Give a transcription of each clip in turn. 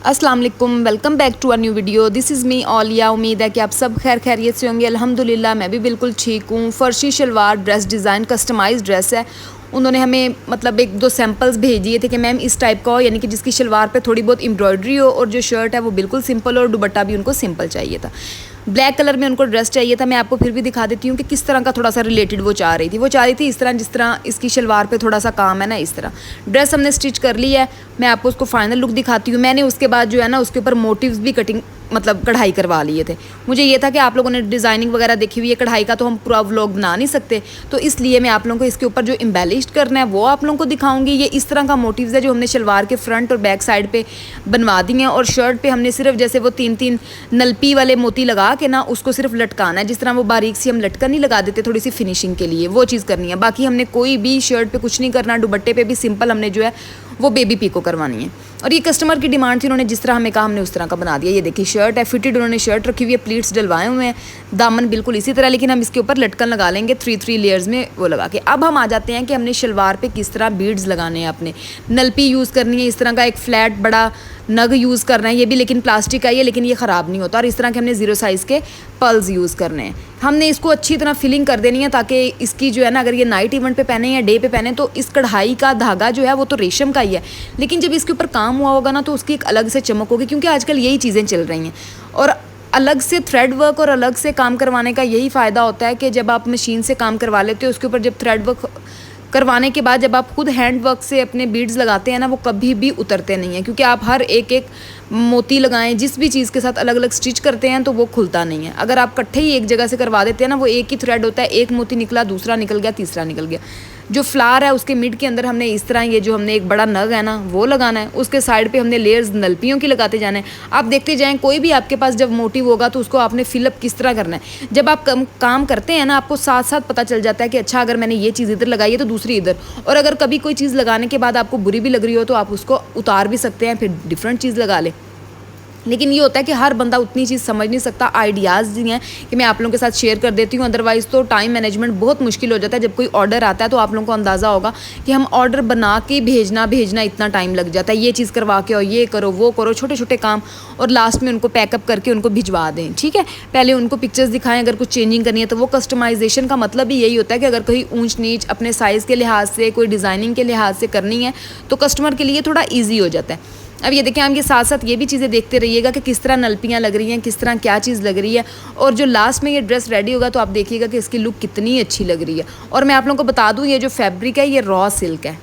अस्सलाम वालेकुम, welcome back to a new video. This is me Aulia. उम्मीद है कि आप सब खैरियत से होंगे। अल्हम्दुलिल्लाह मैं भी बिल्कुल ठीक हूँ। फ़र्शी shalwar dress design customise dress है। उन्होंने हमें मतलब एक दो सैम्पल्स भेज दिए थे कि मैम इस टाइप का हो, यानी कि जिसकी शलवार पे थोड़ी बहुत एम्ब्रॉयडरी हो और जो शर्ट है वो बिल्कुल सिंपल हो और दुपट्टा भी उनको सिंपल चाहिए था। ब्लैक कलर में उनको ड्रेस चाहिए था। मैं आपको फिर भी दिखा देती हूँ कि किस तरह का थोड़ा सा रिलेटेड वो चाह रही थी। वो चाह रही थी इस तरह, जिस तरह इसकी शलवार पे थोड़ा सा काम है ना, इस तरह। ड्रेस हमने स्टिच कर ली है। मैं आपको उसको फाइनल लुक दिखाती हूँ। मैंने उसके बाद जो है ना उसके ऊपर मोटिव्स भी कटिंग मतलब कढ़ाई करवा लिए थे। मुझे ये था कि आप लोगों ने डिज़ाइनिंग वगैरह देखी हुई है, कढ़ाई का तो हम पूरा व्लॉग बना नहीं सकते, तो इसलिए मैं आप लोगों को इसके ऊपर जो एम्बेलिश्ड करना है वो आप लोगों को दिखाऊंगी। ये इस तरह का मोटिव्स है जो हमने शलवार के फ्रंट और बैक साइड पे बनवा दी हैं। और शर्ट पे हमने सिर्फ जैसे वो 3-3 नलपी वाले मोती लगा के ना उसको सिर्फ लटकाना है, जिस तरह वो बारीक सी हम लटकन नहीं लगा देते थोड़ी सी फिनिशिंग के लिए, वो चीज़ करनी है। बाकी हमने कोई भी शर्ट पे कुछ नहीं करना। दुपट्टे पे भी सिंपल हमने जो है वो बेबी पीको करवानी है। और ये कस्टमर की डिमांड थी, उन्होंने जिस तरह हमें कहा हमने उस तरह का बना दिया। ये देखिए शर्ट है, फिटेड उन्होंने शर्ट रखी हुई है, प्लीट्स डलवाए हुए हैं, दामन बिल्कुल इसी तरह, लेकिन हम इसके ऊपर लटकन लगा लेंगे 3 लेयर्स में वो लगा के। अब हम आ जाते हैं कि हमने शलवार पे किस तरह बीड्स लगाने हैं। अपने नलपी यूज़ करनी है, इस तरह का एक फ्लैट बड़ा नग यूज़ करना है। ये भी लेकिन प्लास्टिक का ही है, लेकिन ये ख़राब नहीं होता। और इस तरह के हमने 0 साइज़ के पल्स यूज़ करने हैं। हमने इसको अच्छी तरह फिलिंग कर देनी है ताकि इसकी जो है ना, अगर ये नाइट इवेंट पे पहने या डे पे पहने तो इस कढ़ाई का धागा जो है वो तो रेशम का ही है, लेकिन जब इसके ऊपर काम हुआ होगा ना तो उसकी एक अलग से चमक होगी, क्योंकि आजकल यही चीज़ें चल रही हैं। और अलग से थ्रेड वर्क और अलग से काम करवाने का यही फ़ायदा होता है कि जब आप मशीन से काम करवा लेते हो उसके ऊपर जब थ्रेड वर्क करवाने के बाद जब आप खुद हैंड वर्क से अपने बीड्स लगाते हैं ना, वो कभी भी उतरते नहीं हैं, क्योंकि आप हर एक एक मोती लगाएं, जिस भी चीज़ के साथ अलग अलग स्टिच करते हैं तो वो खुलता नहीं है। अगर आप इकट्ठे ही एक जगह से करवा देते हैं ना, वो एक ही थ्रेड होता है, एक मोती निकला, दूसरा निकल गया, तीसरा निकल गया। जो फ्लावर है उसके मिड के अंदर हमने इस तरह ये जो हमने एक बड़ा नग है ना वो लगाना है। उसके साइड पे हमने लेयर्स नलपियों की लगाते जाना है। आप देखते जाएं, कोई भी आपके पास जब मोटिव होगा तो उसको आपने फिलअप किस तरह करना है। जब आप काम करते हैं ना, आपको साथ साथ पता चल जाता है कि अच्छा अगर मैंने ये चीज़ इधर लगाई है तो दूसरी इधर। और अगर कभी कोई चीज़ लगाने के बाद आपको बुरी भी लग रही हो तो आप उसको उतार भी सकते हैं, फिर डिफरेंट चीज़ लगा लें। लेकिन ये होता है कि हर बंदा उतनी चीज़ समझ नहीं सकता। आइडियाज़ ही हैं कि मैं आप लोगों के साथ शेयर कर देती हूँ, अदरवाइज़ तो टाइम मैनेजमेंट बहुत मुश्किल हो जाता है। जब कोई ऑर्डर आता है तो आप लोगों को अंदाज़ा होगा कि हम ऑर्डर बना के भेजना इतना टाइम लग जाता है। ये चीज़ करवा के और ये करो वो करो, छोटे छोटे काम, और लास्ट में उनको पैकअप करके उनको भिजवा दें। ठीक है, पहले उनको पिक्चर्स दिखाएं, अगर कुछ चेंजिंग करनी है तो वो कस्टमाइजेशन का मतलब ही यही होता है कि अगर कहीं ऊंच नीच अपने साइज़ के लिहाज से, कोई डिज़ाइनिंग के लिहाज से करनी है तो कस्टमर के लिए थोड़ा ईजी हो जाता है। अब ये देखें, हम ये साथ साथ ये भी चीज़ें देखते रहिएगा कि किस तरह नलपियाँ लग रही हैं, किस तरह क्या चीज़ लग रही है। और जो लास्ट में ये ड्रेस रेडी होगा तो आप देखिएगा कि इसकी लुक कितनी अच्छी लग रही है। और मैं आप लोगों को बता दूँ, ये जो फैब्रिक है ये रॉ सिल्क है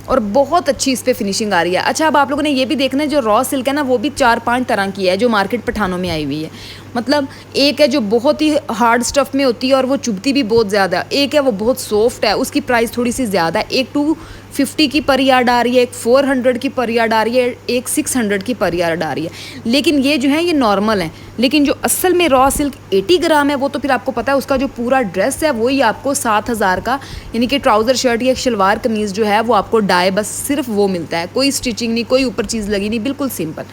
और बहुत अच्छी इस पर फिनिशिंग आ रही है। अच्छा, अब आप लोगों ने ये भी देखना है, जो रॉ सिल्क है ना वो भी 4-5 तरह की है जो मार्केट पठानों में आई हुई है। मतलब एक है जो बहुत ही हार्ड स्टफ़ में होती है और वो चुभती भी बहुत ज़्यादा, एक है वो बहुत सॉफ्ट है, उसकी प्राइस थोड़ी सी ज़्यादा है। एक 250 की पर यार्ड आ रही है, एक 400 की पर यार्ड आ रही है, एक 600 की पर यार्ड आ रही है। लेकिन ये जो है ये नॉर्मल है। लेकिन जो असल में रॉ सिल्क 80 ग्राम है वो तो फिर आपको पता है उसका जो पूरा ड्रेस है वही आपको 7,000 का, यानी कि ट्राउज़र शर्ट या शलवार कमीज़ जो है वो आपको डाई बस सिर्फ वो मिलता है, कोई स्टिचिंग नहीं, कोई ऊपर चीज़ लगी नहीं, बिल्कुल सिंपल।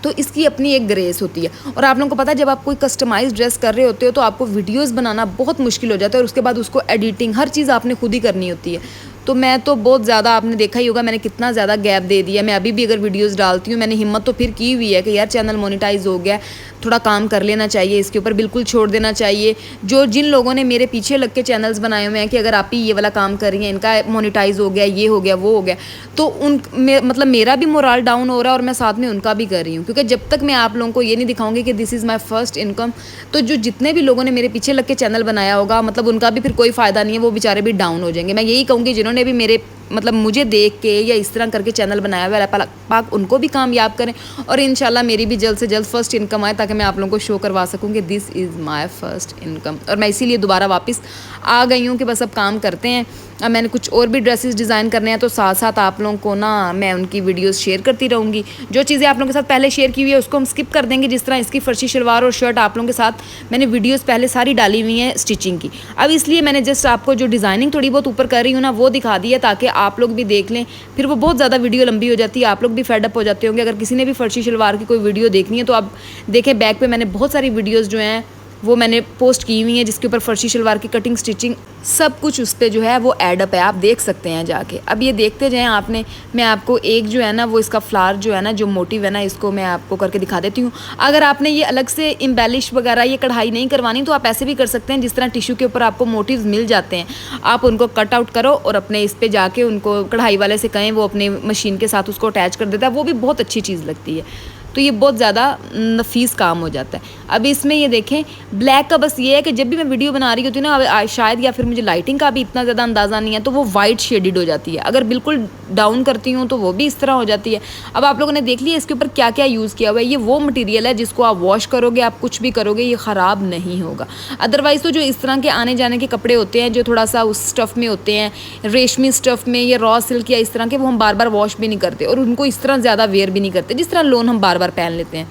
तो इसकी अपनी एक ग्रेस होती है। और आप लोगों को पता है जब आप कोई कस्टमाइज ड्रेस कर रहे होते हो तो आपको वीडियोस बनाना बहुत मुश्किल हो जाता है और उसके बाद उसको एडिटिंग हर चीज़ आपने खुद ही करनी होती है। तो मैं तो बहुत ज़्यादा, आपने देखा ही होगा मैंने कितना ज़्यादा गैप दे दिया। मैं अभी भी अगर वीडियोस डालती हूँ, मैंने हिम्मत तो फिर की हुई है कि यार चैनल मोनेटाइज हो गया, थोड़ा काम कर लेना चाहिए, इसके ऊपर बिल्कुल छोड़ देना चाहिए। जिन लोगों ने मेरे पीछे लग के चैनल्स बनाए हुए हैं कि अगर आप ही ये वाला काम कर रही हैं, इनका मोनेटाइज हो गया, ये हो गया, वो हो गया, तो मतलब मेरा भी मोरल डाउन हो रहा है और मैं साथ में उनका भी कर रही हूँ। क्योंकि जब तक मैं आप लोगों को ये नहीं दिखाऊंगी कि this is my first income, तो जो जितने भी लोगों ने मेरे पीछे लग के चैनल बनाया होगा, मतलब उनका भी फिर कोई फ़ायदा नहीं है, वो बेचारे भी डाउन हो जाएंगे। मैं यही कहूँगी जिन्होंने भी मेरे मतलब मुझे देख के या इस तरह करके चैनल बनाया हुआ है, अल्लाह पाक उनको भी कामयाब करें और इंशाल्लाह मेरी भी जल्द से जल्द फर्स्ट इनकम आए, ताकि मैं आप लोगों को शो करवा सकूँ कि this is my first income. और मैं इसीलिए दोबारा वापस आ गई हूँ कि बस अब काम करते हैं। अब मैंने कुछ और भी ड्रेसेस डिज़ाइन करने हैं, तो साथ साथ आप लोगों को ना मैं उनकी वीडियोस शेयर करती रहूँगी। जो चीज़ें आप लोगों के साथ पहले शेयर की हुई है उसको हम स्किप कर देंगे। जिस तरह इसकी फर्शी शलवार और शर्ट आप लोगों के साथ मैंने वीडियोस पहले सारी डाली हुई हैं स्टिचिंग की। अब इसलिए मैंने जस्ट आपको जो डिज़ाइनिंग थोड़ी बहुत ऊपर कर रही हूँ ना वो दिखा दी है, ताकि आप लोग भी देख लें। फिर वो बहुत ज़्यादा वीडियो लंबी हो जाती है, आप लोग भी फेडअप हो जाते होंगे। अगर किसी ने भी फर्शी शलवार की कोई वीडियो देखनी है तो आप देखें, बैक पे मैंने बहुत सारी वीडियोज़ जो हैं वो मैंने पोस्ट की हुई है, जिसके ऊपर फर्शी शलवार की कटिंग स्टिचिंग सब कुछ उस पर जो है वो ऐड अप है, आप देख सकते हैं जाके। अब ये देखते जाएं आपने, मैं आपको एक जो है ना वो इसका फ्लावर जो है ना, जो मोटिव है ना, इसको मैं आपको करके दिखा देती हूँ। अगर आपने ये अलग से इम्बेलिश वगैरह ये कढ़ाई नहीं करवानी तो आप ऐसे भी कर सकते हैं, जिस तरह टिश्यू के ऊपर आपको मोटिव्स मिल जाते हैं, आप उनको कट आउट करो और अपने इस पर जाके उनको कढ़ाई वाले से कहें वो अपने मशीन के साथ उसको अटैच कर देता है, वो भी बहुत अच्छी चीज़ लगती है। तो ये बहुत ज़्यादा नफीस काम हो जाता है। अब इसमें ये देखें ब्लैक का बस ये है कि जब भी मैं वीडियो बना रही होती हूँ ना, शायद या फिर मुझे लाइटिंग का भी इतना ज़्यादा अंदाज़ा नहीं है, तो वो वाइट शेडेड हो जाती है। अगर बिल्कुल डाउन करती हूँ तो वो भी इस तरह हो जाती है। अब आप लोगों ने देख लिया इसके ऊपर क्या क्या यूज़ किया हुआ है। ये वो मटीरियल है जिसको आप वॉश करोगे, आप कुछ भी करोगे, ये ख़राब नहीं होगा। अदरवाइज़ तो जो इस तरह के आने जाने के कपड़े होते हैं जो थोड़ा सा उस स्टफ़ में होते हैं, रेशमी स्टफ़ में या रॉ सिल्क या इस तरह के, वो हम बार बार वॉश भी नहीं करते और उनको इस तरह ज़्यादा वेयर भी नहीं करते जिस तरह लोन हम बार बार पहन लेते हैं,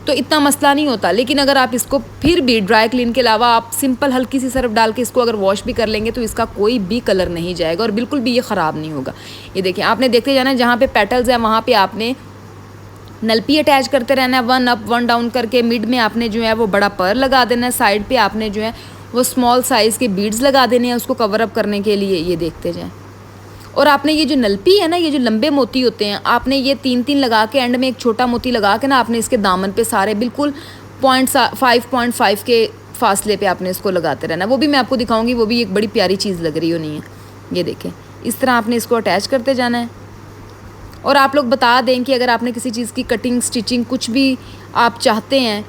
तो इतना मसला नहीं होता। लेकिन अगर आप इसको फिर भी ड्राई क्लीन के अलावा आप सिंपल हल्की सी सर्फ डाल के इसको अगर वॉश भी कर लेंगे तो इसका कोई भी कलर नहीं जाएगा और बिल्कुल भी ये ख़राब नहीं होगा। ये देखिए, आपने देखते जाना है जहाँ पे पेटल्स है वहाँ पे आपने नलपी अटैच करते रहना है, 1 अप 1 डाउन करके। मिड में आपने जो है वो बड़ा पर्ल लगा देना है, साइड पे आपने जो है वो स्मॉल साइज़ के बीड्स लगा देने हैं उसको कवर अप करने के लिए। ये देखते जाएँ। और आपने ये जो नलपी है ना, ये जो लंबे मोती होते हैं, आपने ये 3-3 लगा के एंड में एक छोटा मोती लगा के ना आपने इसके दामन पे सारे बिल्कुल 5.5 के फासले पे आपने इसको लगाते रहना। वो भी मैं आपको दिखाऊंगी, वो भी एक बड़ी प्यारी चीज़ लग रही होनी है। ये देखें, इस तरह आपने इसको अटैच करते जाना है। और आप लोग बता दें कि अगर आपने किसी चीज़ की कटिंग स्टिचिंग कुछ भी आप चाहते हैं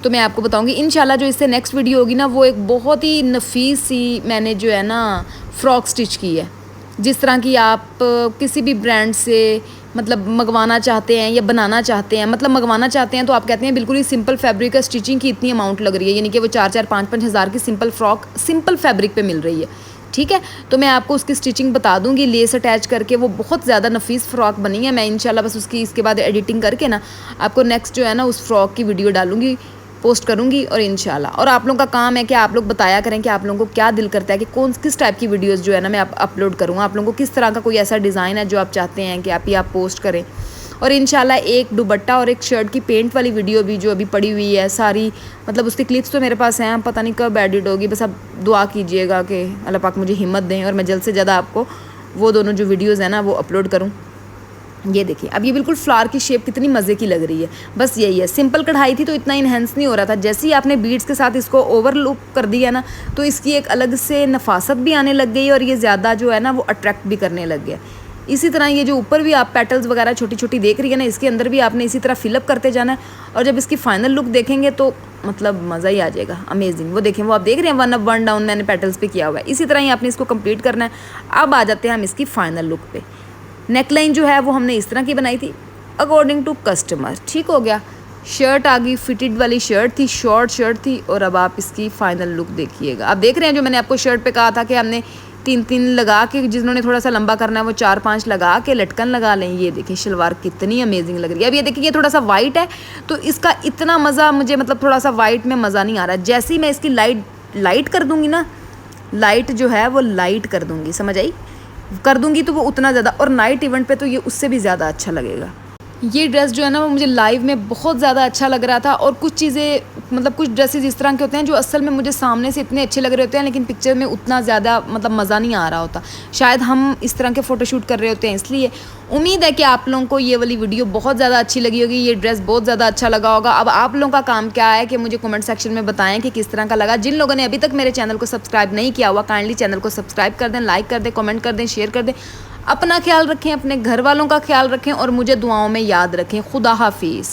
तो मैं आपको बताऊंगी इंशाल्लाह। जो इससे नेक्स्ट वीडियो होगी ना, वो एक बहुत ही नफीस सी मैंने जो है ना फ्रॉक स्टिच की है, जिस तरह की आप किसी भी ब्रांड से मतलब मंगवाना चाहते हैं या बनाना चाहते हैं। मतलब मंगवाना चाहते हैं तो आप कहते हैं बिल्कुल ही सिंपल फैब्रिक है, स्टिचिंग की इतनी अमाउंट लग रही है, यानी कि वो 4-4 5-5 हज़ार की सिंपल फ्रॉक सिंपल फैब्रिक पे मिल रही है, ठीक है। तो मैं आपको उसकी स्टिचिंग बता दूंगी, लेस अटैच करके। वो बहुत ज़्यादा नफीस फ़्रॉक बनी है। मैं इंशाल्लाह बस उसकी इसके बाद एडिटिंग करके ना आपको नेक्स्ट जो है ना उस फ्रॉक की वीडियो डालूंगी, पोस्ट करूंगी और इंशाल्लाह। और आप लोगों का काम है कि आप लोग बताया करें कि आप लोगों को क्या दिल करता है कि किस टाइप की वीडियोस जो है ना मैं अपलोड करूँगा। आप लोगों को किस तरह का कोई ऐसा डिज़ाइन है जो आप चाहते हैं कि आप पोस्ट करें। और इंशाल्लाह एक दुपट्टा और एक शर्ट की पेंट वाली वीडियो भी जो अभी पड़ी हुई है सारी, मतलब उसकी क्लिप्स तो मेरे पास हैं, पता नहीं कब एडिट होगी। बस आप दुआ कीजिएगा कि अल्लाह पाक मुझे हिम्मत दें और मैं जल्द से ज़्यादा आपको वो दोनों जो वीडियोज़ हैं ना वो अपलोड करूँ। ये देखिए, अब ये बिल्कुल फ्लावर की शेप कितनी मज़े की लग रही है। बस यही है, सिंपल कढ़ाई थी तो इतना इन्हेंस नहीं हो रहा था। जैसे ही आपने बीड्स के साथ इसको ओवरलुक कर दिया ना, तो इसकी एक अलग से नफासत भी आने लग गई और ये ज़्यादा जो है ना वो अट्रैक्ट भी करने लग गया। इसी तरह ये जो ऊपर भी आप पेटल्स वगैरह छोटी छोटी देख रही है ना, इसके अंदर भी आपने इसी तरह फिलअप करते जाना है। और जब इसकी फाइनल लुक देखेंगे तो मतलब मज़ा ही आ जाएगा, अमेजिंग। वो देखें, वो आप देख रहे हैं 1 अप 1 डाउन मैंने पेटल्स पे किया हुआ है। इसी तरह ही आपने इसको कंप्लीट करना है। अब आ जाते हैं हम इसकी फाइनल लुक पे। नेकलाइन जो है वो हमने इस तरह की बनाई थी अकॉर्डिंग टू कस्टमर, ठीक हो गया। शर्ट आ गई, फिटेड वाली शर्ट थी, शॉर्ट शर्ट थी। और अब आप इसकी फाइनल लुक देखिएगा। आप देख रहे हैं जो मैंने आपको शर्ट पे कहा था कि हमने 3-3 लगा के, जिन्होंने थोड़ा सा लंबा करना है वो 4-5 लगा के लटकन लगा लें। ये देखिए शलवार कितनी अमेजिंग लग रही है। अब ये देखिए, ये थोड़ा सा वाइट है तो इसका इतना मज़ा मुझे, मतलब थोड़ा सा वाइट में मज़ा नहीं आ रहा। जैसे ही मैं इसकी लाइट कर दूँगी ना, लाइट जो है वो लाइट कर दूँगी, समझ आई, कर दूंगी तो वो उतना ज़्यादा, और नाइट इवेंट पे तो ये उससे भी ज़्यादा अच्छा लगेगा। ये ड्रेस जो है ना वो मुझे लाइव में बहुत ज़्यादा अच्छा लग रहा था। और कुछ चीज़ें, मतलब कुछ ड्रेसेस इस तरह के होते हैं जो असल में मुझे सामने से इतने अच्छे लग रहे होते हैं लेकिन पिक्चर में उतना ज़्यादा मतलब मज़ा नहीं आ रहा होता। शायद हम इस तरह के फ़ोटोशूट कर रहे होते हैं इसलिए। उम्मीद है कि आप लोगों को ये वाली वीडियो बहुत ज़्यादा अच्छी लगी होगी, ये ड्रेस बहुत ज़्यादा अच्छा लगा होगा। अब आप लोगों का काम क्या है कि मुझे कमेंट सेक्शन में बताएं कि किस तरह का लगा। जिन लोगों ने अभी तक मेरे चैनल को सब्सक्राइब नहीं किया हुआ, काइंडली चैनल को सब्सक्राइब कर दें, लाइक कर दें, कमेंट कर दें, शेयर कर दें। अपना ख्याल रखें, अपने घर वालों का ख्याल रखें और मुझे दुआओं में याद रखें। खुदा हाफिज़।